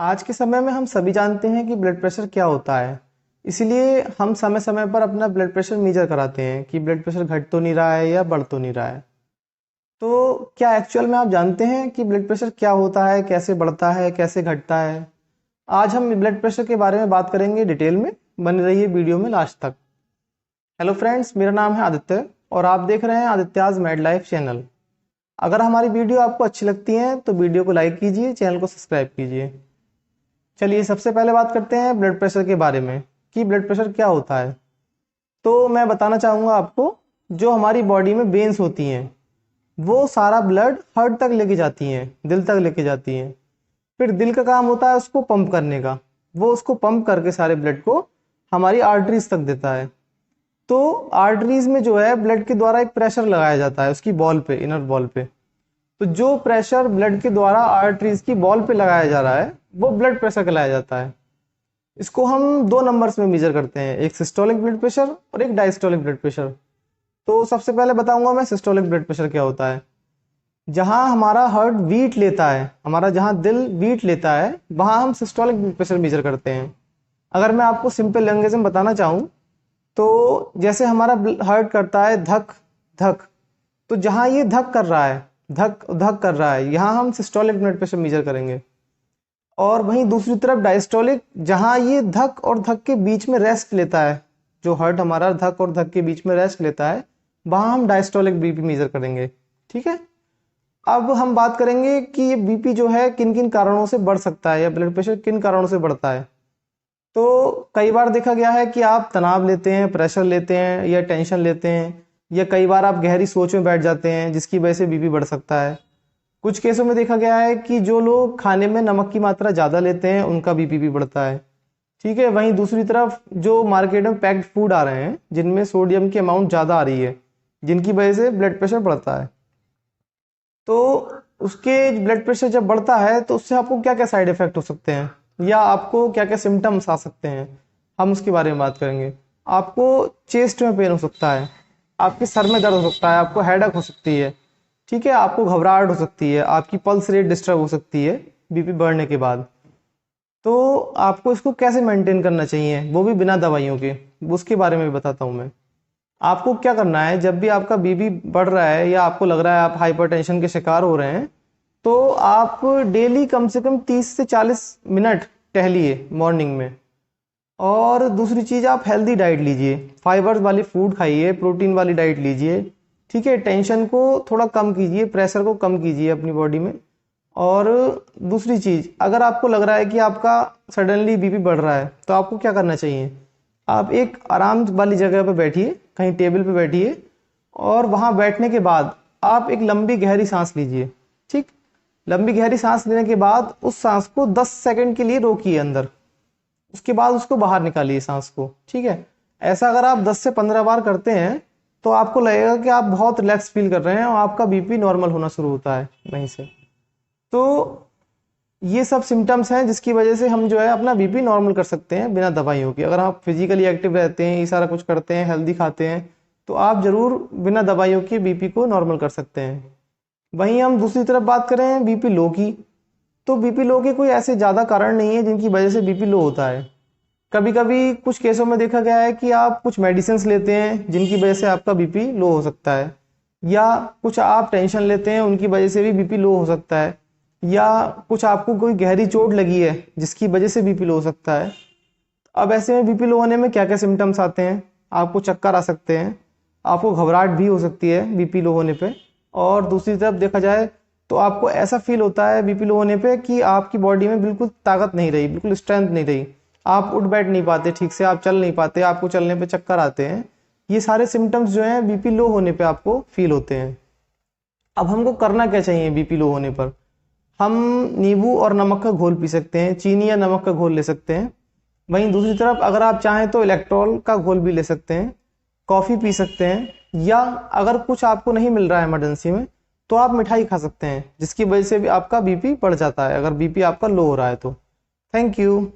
आज के समय में हम सभी जानते हैं कि ब्लड प्रेशर क्या होता है। इसलिए हम समय समय पर अपना ब्लड प्रेशर मेजर कराते हैं कि ब्लड प्रेशर घट तो नहीं रहा है या बढ़ तो नहीं रहा है। तो क्या एक्चुअल में आप जानते हैं कि ब्लड प्रेशर क्या होता है, कैसे बढ़ता है, कैसे घटता है? आज हम ब्लड प्रेशर के बारे में बात करेंगे डिटेल में। बने रहिए वीडियो में लास्ट तक। हेलो फ्रेंड्स, मेरा नाम है आदित्य और आप देख रहे हैं आदित्याज मेड लाइफ चैनल। अगर हमारी वीडियो आपको अच्छी लगती है तो वीडियो को लाइक कीजिए, चैनल को सब्सक्राइब कीजिए। चलिए सबसे पहले बात करते हैं ब्लड प्रेशर के बारे में कि ब्लड प्रेशर क्या होता है। तो मैं बताना चाहूँगा आपको, जो हमारी बॉडी में वेन्स होती हैं वो सारा ब्लड हार्ट तक लेके जाती हैं, दिल तक लेके जाती हैं। फिर दिल का काम होता है उसको पंप करने का, वो उसको पंप करके सारे ब्लड को हमारी आर्टरीज तक देता है। तो आर्टरीज में जो है ब्लड के द्वारा एक प्रेशर लगाया जाता है उसकी बॉल पे, इनर बॉल पे। तो जो प्रेशर ब्लड के द्वारा आर्टरीज की बॉल पे लगाया जा रहा है वो ब्लड प्रेशर कहलाया जाता है। इसको हम दो नंबर्स में मेजर करते हैं, एक सिस्टोलिक ब्लड प्रेशर और एक डायस्टोलिक ब्लड प्रेशर। तो सबसे पहले बताऊंगा मैं सिस्टोलिक ब्लड प्रेशर क्या होता है। जहां हमारा हार्ट बीट लेता है, हमारा जहां दिल बीट लेता है, वहां हम सिस्टोलिक ब्लड प्रेशर मेजर करते हैं। अगर मैं आपको सिंपल लैंग्वेज में बताना चाहूँ तो जैसे हमारा हार्ट करता है धक धक, तो जहां ये धक कर रहा है, धक धक कर रहा है, यहाँ हम सिस्टोलिक ब्लड प्रेशर मेजर करेंगे। और वहीं दूसरी तरफ डायस्टोलिक, जहां ये धक और धक के बीच में रेस्ट लेता है, जो हार्ट हमारा धक और धक के बीच में रेस्ट लेता है, वहां हम डायस्टोलिक बीपी मेजर करेंगे। ठीक है, अब हम बात करेंगे कि ये बीपी जो है किन किन कारणों से बढ़ सकता है या ब्लड प्रेशर किन कारणों से बढ़ता है। तो कई बार देखा गया है कि आप तनाव लेते हैं, प्रेशर लेते हैं या टेंशन लेते हैं, या कई बार आप गहरी सोच में बैठ जाते हैं जिसकी वजह से बीपी बढ़ सकता है। कुछ केसों में देखा गया है कि जो लोग खाने में नमक की मात्रा ज़्यादा लेते हैं उनका बीपी भी बढ़ता है। ठीक है, वहीं दूसरी तरफ जो मार्केट में पैक्ड फूड आ रहे हैं जिनमें सोडियम की अमाउंट ज़्यादा आ रही है, जिनकी वजह से ब्लड प्रेशर बढ़ता है। तो उसके ब्लड प्रेशर जब बढ़ता है तो उससे आपको क्या क्या साइड इफेक्ट हो सकते हैं या आपको क्या क्या सिम्टम्स आ सकते हैं, हम उसके बारे में बात करेंगे। आपको चेस्ट में पेन हो सकता है, आपके सर में दर्द हो सकता है, आपको हेडेक हो सकती है। ठीक है, आपको घबराहट हो सकती है, आपकी पल्स रेट डिस्टर्ब हो सकती है बीपी बढ़ने के बाद। तो आपको इसको कैसे मेंटेन करना चाहिए, वो भी बिना दवाइयों के, उसके बारे में भी बताता हूँ मैं। आपको क्या करना है, जब भी आपका बीपी बढ़ रहा है या आपको लग रहा है आप हाइपरटेंशन के शिकार हो रहे हैं, तो आप डेली कम से कम 30 से 40 मिनट टहलिए मॉर्निंग में। और दूसरी चीज़, आप हेल्दी डाइट लीजिए, फाइबर्स वाली फूड खाइए, प्रोटीन वाली डाइट लीजिए। ठीक है, टेंशन को थोड़ा कम कीजिए, प्रेशर को कम कीजिए अपनी बॉडी में। और दूसरी चीज़, अगर आपको लग रहा है कि आपका सडनली बीपी बढ़ रहा है तो आपको क्या करना चाहिए, आप एक आराम वाली जगह पर बैठिए, कहीं टेबल पे बैठिए, और वहाँ बैठने के बाद आप एक लंबी गहरी सांस लीजिए। ठीक, लंबी गहरी सांस लेने के बाद उस सांस को 10 सेकंड के लिए रोकिए अंदर, उसके बाद उसको बाहर निकालिए सांस को। ठीक है, ऐसा अगर आप 10 से 15 बार करते हैं तो आपको लगेगा कि आप बहुत रिलैक्स फील कर रहे हैं और आपका बीपी नॉर्मल होना शुरू होता है वहीं से। तो ये सब सिम्टम्स हैं जिसकी वजह से हम जो है अपना बीपी नॉर्मल कर सकते हैं बिना दवाइयों के। अगर आप फिजिकली एक्टिव रहते हैं, ये सारा कुछ करते हैं, हेल्दी खाते हैं, तो आप जरूर बिना दवाइयों के बीपी को नॉर्मल कर सकते हैं। वहीं हम दूसरी तरफ बात करें बीपी लो की, तो बीपी लो के कोई ऐसे ज़्यादा कारण नहीं है जिनकी वजह से बीपी लो होता है। कभी कभी कुछ केसों में देखा गया है कि आप कुछ मेडिसिन लेते हैं जिनकी वजह से आपका बीपी लो हो सकता है, या कुछ आप टेंशन लेते हैं उनकी वजह से भी बीपी लो हो सकता है, या कुछ आपको कोई गहरी चोट लगी है जिसकी वजह से बीपी लो हो सकता है। अब ऐसे में बीपी लो होने में क्या क्या सिम्टम्स आते हैं, आपको चक्कर आ सकते हैं, आपको घबराहट भी हो सकती है बीपी लो होने पे, और दूसरी तरफ देखा जाए तो आपको ऐसा फील होता है बीपी लो होने पे कि आपकी बॉडी में बिल्कुल ताकत नहीं रही, बिल्कुल स्ट्रेंथ नहीं रही, आप उठ बैठ नहीं पाते ठीक से, आप चल नहीं पाते, आपको चलने पे चक्कर आते हैं। ये सारे सिम्टम्स जो हैं बीपी लो होने पे आपको फील होते हैं। अब हमको करना क्या चाहिए बीपी लो होने पर? हम नींबू और नमक का घोल पी सकते हैं, चीनी या नमक का घोल ले सकते हैं। वहीं दूसरी तरफ अगर आप चाहें तो इलेक्ट्रॉल का घोल भी ले सकते हैं, कॉफ़ी पी सकते हैं, या अगर कुछ आपको नहीं मिल रहा है इमरजेंसी में तो आप मिठाई खा सकते हैं जिसकी वजह से भी आपका बीपी बढ़ जाता है, अगर बीपी आपका लो हो रहा है तो। Thank you.